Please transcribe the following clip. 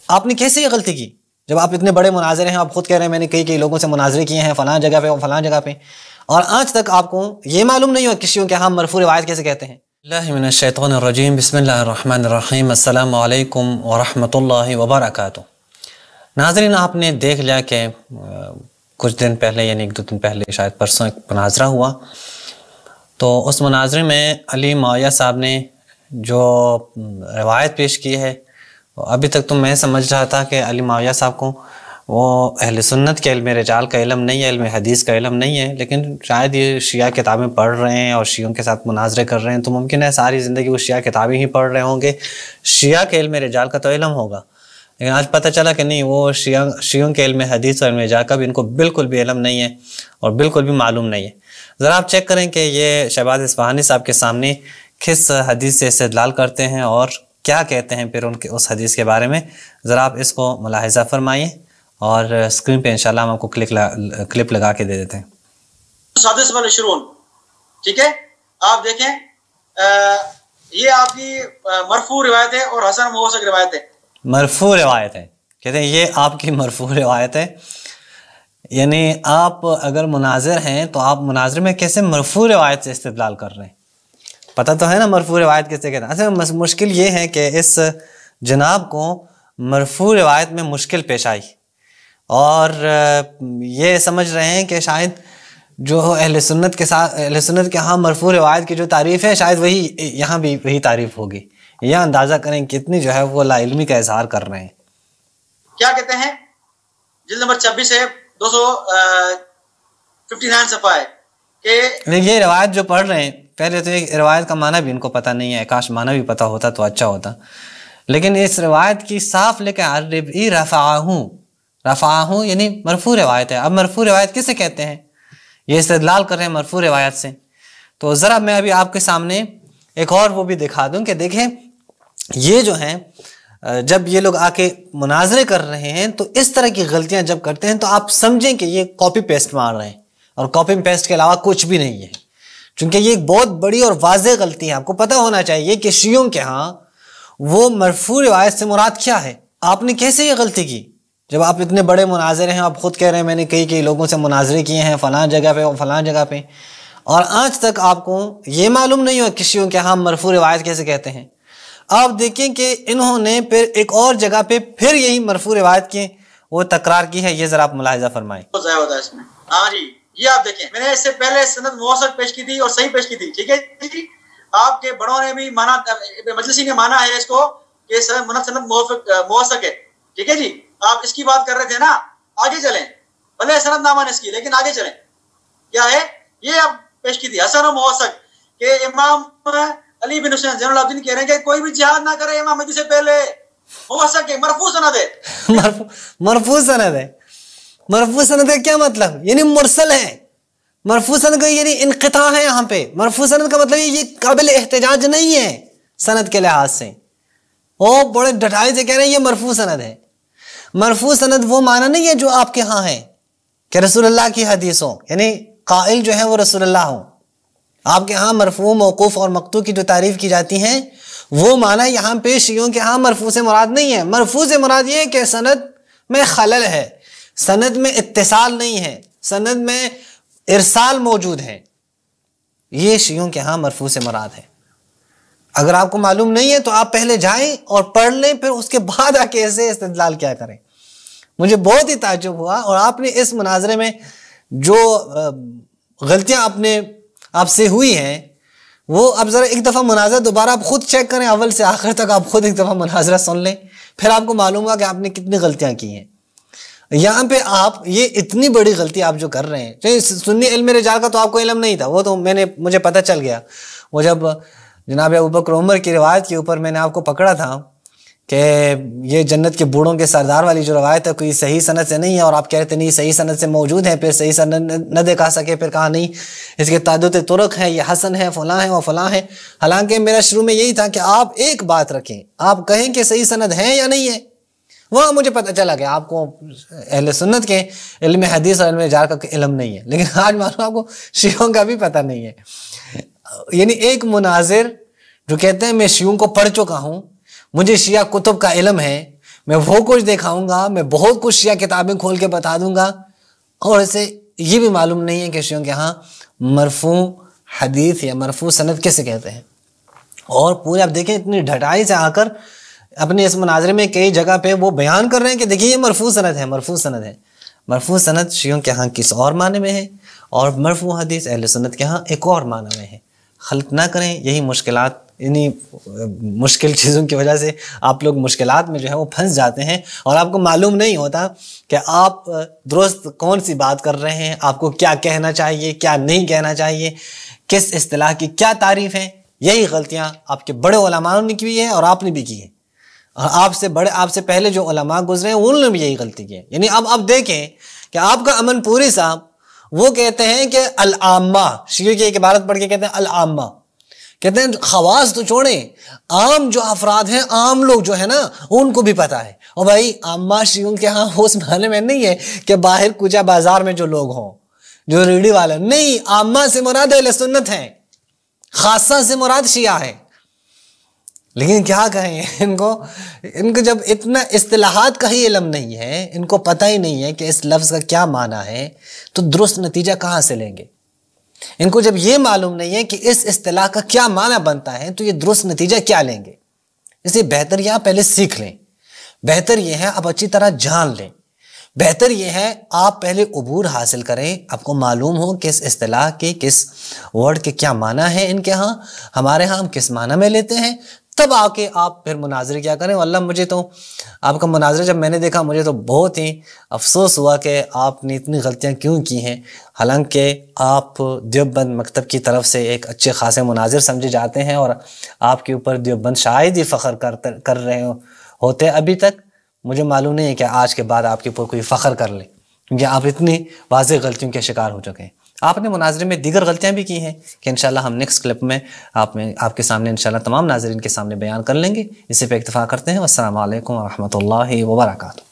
आपने कैसे ये गलती की? जब आप इतने बड़े मुनाज़िर हैं, आप खुद कह रहे हैं मैंने कई लोगों से मुनाज़रे किए हैं फलां जगह पे और फलां जगह पे, और आज तक आपको ये मालूम नहीं हुआ किसियों के हम मरफू रिवायत कैसे कहते हैं? बिस्मिल्लाहिर्रहमानिर्रहीम, बिस्मिल्लाहिर्रहमानिर्रहीम, अस्सलामु अलैकुम व रहमतुल्लाहि व बरकातुहू। नाज़रीन, आपने देख लिया कि कुछ दिन पहले यानी 1-2 दिन पहले शायद परसों एक मुनाज़रा हुआ, तो उस मुनाज़रे में अली मौया साहब ने जो रिवायत पेश की है, अभी तक तो मैं समझ रहा था कि अली मौया साहब को वो अहले सुन्नत के इल्म रिजाल का इल्म नहीं है, इल्म हदीस का इल्म नहीं है, लेकिन शायद ये शिया किताबें पढ़ रहे हैं और शियों के साथ मुनाज़रे कर रहे हैं, तो मुमकिन है सारी ज़िंदगी वो शिया किताबें ही पढ़ रहे होंगे, शिया के इल्म रिजाल का तो इल्म होगा। लेकिन आज पता चला कि नहीं, वो शियों के इल्म हदीस और इल्म रिजाल का भी इनको बिल्कुल भी इल्म नहीं है और बिल्कुल भी मालूम नहीं है। ज़रा आप चेक करें कि ये शहबाज इस्फहानी साहब के सामने किस हदीस से इस्तेदलाल करते हैं और क्या कहते हैं फिर उनके उस हदीस के बारे में। ज़रा आप इसको मुलाहिज़ा फरमाइए और स्क्रीन पे इंशाल्लाह हम आपको क्लिप लगा के दे देते हैं। ठीक है, आप देखें, ये आपकी मरफू रिवायत है और हसन मौसूक रिवायत है। मरफू रिवायत है, कहते हैं ये आपकी मरफू रिवायत है, यानी आप अगर मुनाज़िर हैं तो आप मुनाज़िर में कैसे मरफू रिवायत से इस्तेदलाल कर रहे हैं? पता तो है ना मरफू रिवायत कैसे कहते हैं। अच्छा, मुश्किल ये है कि इस जनाब को मरफू रिवायत में मुश्किल पेश आई और ये समझ रहे हैं कि शायद जो अहले सुन्नत के साथ अहले सुन्नत के यहाँ मरफू रिवायत की जो तारीफ़ है शायद वही यहाँ भी वही तारीफ़ होगी। यह अंदाज़ा करें कितनी जो है वो लाइल्मी का इजहार कर रहे हैं। क्या कहते हैं, जिल्द नंबर 26 है, 259 सफ़ा है कि ये रिवायत जो पढ़ रहे हैं, पहले तो एक रिवायत का माना भी इनको पता नहीं है, काश माना भी पता होता तो अच्छा होता, लेकिन इस रिवायत की साफ लेके अरबी रफ़ाहू यानी मरफू रिवायत है। अब मरफू रिवायत किसे कहते हैं, ये इस्तेदलाल कर रहे हैं मरफू रिवायत से। तो ज़रा मैं अभी आपके सामने एक और वो भी दिखा दूं कि देखें, ये जो हैं जब ये लोग आके मुनाज़रे कर रहे हैं तो इस तरह की गलतियां जब करते हैं तो आप समझें कि ये कॉपी पेस्ट मार रहे हैं और कॉपी पेस्ट के अलावा कुछ भी नहीं है, क्योंकि ये एक बहुत बड़ी और वाज़ेह गलती है। आपको पता होना चाहिए कि शियों के यहाँ वो मरफू रिवायत से मुराद क्या है। आपने कैसे ये गलती की? जब आप इतने बड़े मुनाज़िर हैं, आप खुद कह रहे हैं मैंने कई लोगों से मुनाज़रे किए हैं फलां जगह पे और फलां जगह पे, और आज तक आपको ये मालूम नहीं हुआ किसियों के यहाँ मरफू रिवायत कैसे कहते हैं। आप देखें कि इन्होंने फिर एक और जगह पे फिर यही मरफू रिवायत की वो तकरार की है। ये जरा आप मुलाहिज़ा फरमाएं। हाँ जी, ये आप देखें, मैंने इससे पहले सनद मौसूक पेश की थी और सही पेश की थी। ठीक है जी, आपके बड़ों ने भी माना, मजलिसी ने माना है इसको कि सनद मौसूक है। ठीक है जी, आप इसकी बात कर रहे थे ना, आगे चलें, भले सनद नामा ने इसकी, लेकिन आगे चलें। क्या है ये अब पेश की थी हसन और मौसूक के इमाम अली बिन हुसैन ज़ैनुल आबिदीन कह रहे हैं कि कोई भी जिहाद ना करे इमाम महदी से पहले। मौसूक है, मरफू सनद है। मरफू सनद है, मरफू सनद है क्या मतलब? यानी मुरसल है। मरफू सनद का यानी इनक़िता है। यहाँ पे मरफू सनद का मतलब ये काबिल एहतजाज नहीं है सनद के लिहाज से। वो बड़े डटाई से कह रहे हैं ये मरफू सनद है। मरफू सनद वो माना नहीं है जो आपके यहाँ है कि रसूलुल्लाह की हदीस हो, यानी काइल जो है वो रसूलुल्लाह हो। आपके यहाँ मरफू, मौकूफ और मक्तू की जो तारीफ की जाती है वो माना यहाँ पे शियों के यहाँ मरफू से मुराद नहीं है। मरफू से मुराद ये है कि सनद में खलल है, सनद में इत्तिसाल नहीं है, सनद में इरसाल मौजूद है। ये शियों के यहाँ मरफू से मुराद है। अगर आपको मालूम नहीं है तो आप पहले जाएं और पढ़ लें, फिर उसके बाद आके ऐसे इस्तेदलाल क्या करें। मुझे बहुत ही ताज्जुब हुआ। और आपने इस मुनाजरे में जो गलतियां आपसे हुई हैं वो अब ज़रा एक दफ़ा मुनाजरा दोबारा आप खुद चेक करें, अव्वल से आखिर तक आप खुद एक दफ़ा मुनाजरा सुन लें, फिर आपको मालूम होगा कि आपने कितनी गलतियां की हैं। यहाँ पे आप ये इतनी बड़ी गलती आप जो कर रहे हैं, सुन्नी इल्म रिजाल का तो आपको इल्म नहीं था, वो तो मुझे पता चल गया। वो जब जनाब अबू बकर उमर की रिवायत के ऊपर मैंने आपको पकड़ा था कि ये जन्नत के बूढ़ों के सरदार वाली जो रवायत है कोई सही सनद से नहीं है, और आप कह रहे थे नहीं सही सनद से मौजूद है, फिर सही सनद न दिखा सके, फिर कहा नहीं इसके तादुत तुरक है, ये हसन है, फलां है और फलां है। हालांकि मेरा शुरू में यही था कि आप एक बात रखें, आप कहें कि सही सनद है या नहीं है। वहाँ मुझे पता चला कि आपको अहले सुन्नत के इल्म हदीस और इल्म रिजाल का इल्म नहीं है, लेकिन आज मानो आपको शियों का भी पता नहीं है। यानी एक मुनाजिर जो कहते हैं मैं शियों को पढ़ चुका हूँ, मुझे शिया कुतुब का इल्म है, मैं वो कुछ दिखाऊंगा, मैं बहुत कुछ शिया किताबें खोल के बता दूंगा, और इसे ये भी मालूम नहीं है कि शियों के यहाँ मरफू हदीस या मरफू सनद किसे कहते हैं। और पूरे आप देखें इतनी ढटाई से आकर अपने इस मुनाजरे में कई जगह पे वो बयान कर रहे हैं कि देखिए ये मरफू सनद है, मरफू सनद है। मरफू सनद शियों के यहाँ किस और माने में है और मरफू हदीस अहले सुन्नत के यहाँ एक और माने में है। खल्त ना करें, यही मुश्किलात, इन्हीं मुश्किल चीज़ों की वजह से आप लोग मुश्किलात में जो है वो फंस जाते हैं और आपको मालूम नहीं होता कि आप दुरुस्त कौन सी बात कर रहे हैं, आपको क्या कहना चाहिए, क्या नहीं कहना चाहिए, किस इस्तिलाह की क्या तारीफ़ है। यही गलतियाँ आपके बड़े उलमाओं ने की है और आपने भी की है, और आपसे पहले जो उलमा गुजरे हैं उन्होंने भी यही गलती की है। यानी अब देखें कि आपका अमन पूरी साहब वो कहते हैं कि अल-आम्मा, शियों की एक इबारत पढ़ के कहते हैं अल-आम्मा, कहते हैं खवास तो छोड़े, आम जो अफराद हैं, आम लोग जो है ना उनको भी पता है। और भाई आम्मा शियों के यहाँ उस माने में नहीं है कि बाहर कुचा बाजार में जो लोग हों, जो रेडी वाले, नहीं, आम्मा से मुराद अहले सुन्नत है, खासा से मुराद शिया है। लेकिन क्या कहें, इनको जब इतना इस्तिलाहात का ही इल्म नहीं है, इनको पता ही नहीं है कि इस लफ्ज़ का क्या माना है, तो दुरुस्त नतीजा कहाँ से लेंगे। इनको जब ये मालूम नहीं है कि इस इस्तिलाह का क्या माना बनता है, तो ये दुरुस्त नतीजा क्या लेंगे। इसलिए बेहतर यह पहले सीख लें, बेहतर यह है आप अच्छी तरह जान लें, बेहतर यह है आप पहले उबूर हासिल करें, आपको मालूम हो कि इस इस्तिलाह के किस वर्ड के क्या माना है इनके यहाँ, हमारे यहाँ हम किस माना में लेते हैं, तब आके आप फिर मुनाजरे क्या करें। वल्लाह मुझे तो आपका मुनाजरा जब मैंने देखा मुझे तो बहुत ही अफसोस हुआ कि आपने इतनी गलतियां क्यों की हैं। हालांकि आप देवबंद मकतब की तरफ से एक अच्छे खासे मुनाजिर समझे जाते हैं और आपके ऊपर देवबंद शायद ही फ़ख्र कर रहे होते अभी तक। मुझे मालूम नहीं है कि आज के बाद आपके ऊपर कोई फ़ख्र कर ले, क्योंकि आप इतनी वाज़ेह गलतियों के शिकार हो चुके हैं। आपने मुनाजरे में दीगर गलतियां भी की हैं कि इंशाल्लाह हम नेक्स्ट क्लिप में आपके सामने इंशाल्लाह तमाम नाज़रीन के सामने बयान कर लेंगे। इसी पे इक्तफ़ा करते हैं। अस्सलामु अलैकुम व रहमतुल्लाहि व बरकातुहू।